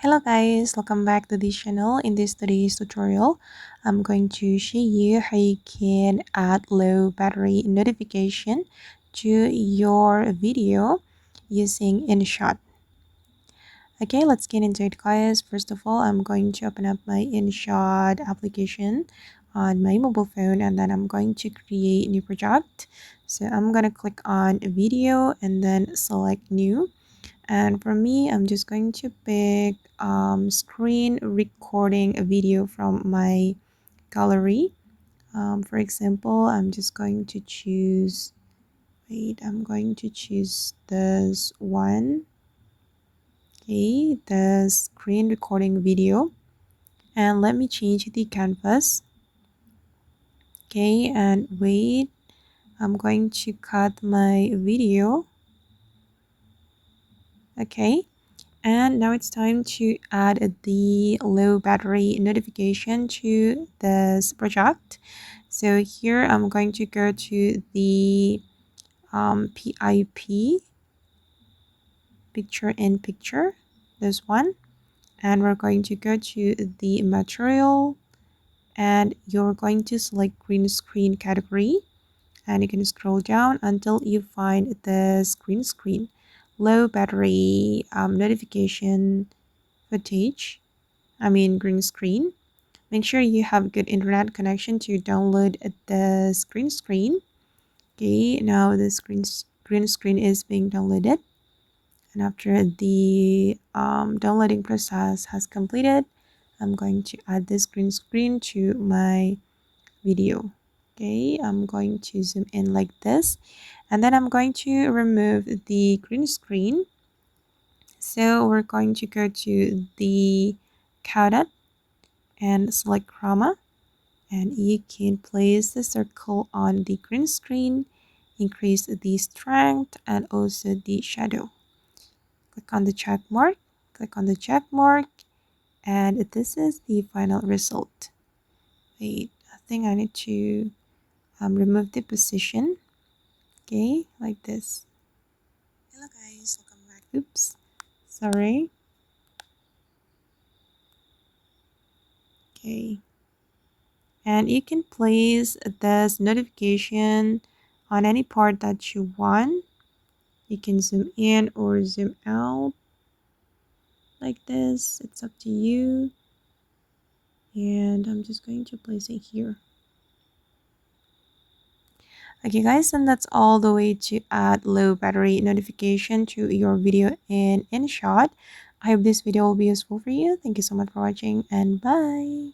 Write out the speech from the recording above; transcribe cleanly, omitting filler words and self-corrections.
Hello guys, welcome back to this channel. In this today's tutorial, I'm going to show you how you can add low battery notification to your video using InShot. Okay, let's get into it guys. First of all, I'm going to open up my InShot application on my mobile phone and then I'm going to create a new project. So I'm going to click on video and then select new. And for me, I'm just going to pick screen recording a video from my gallery. For example, I'm just going to choose, I'm going to choose this one. Okay, the screen recording video. And let me change the canvas. Okay, and wait, I'm going to cut my video. Okay. And now it's time to add the low battery notification to this project. So here I'm going to go to the PIP, picture in picture, this one. And we're going to go to the material and you're going to select green screen category. And you can scroll down until you find the green screen, low battery notification footage. Green screen. Make sure you have good internet connection to download the green screen. Okay, now the green screen is being downloaded. And after the downloading process has completed, I'm going to add this green screen to my video. Okay, I'm going to zoom in like this. And then I'm going to remove the green screen. So we're going to go to the cadet and select chroma, and you can place the circle on the green screen, increase the strength and also the shadow. Click on the check mark, and this is the final result. Wait, I think I need to remove the position. Okay, like this. Hello guys, welcome back. Oops, sorry. Okay, and you can place this notification on any part that you want. You can zoom in or zoom out like this. It's up to you. And I'm just going to place it here. Okay guys, and that's all the way to add low battery notification to your video in InShot. I hope this video will be useful for you. Thank you so much for watching and bye.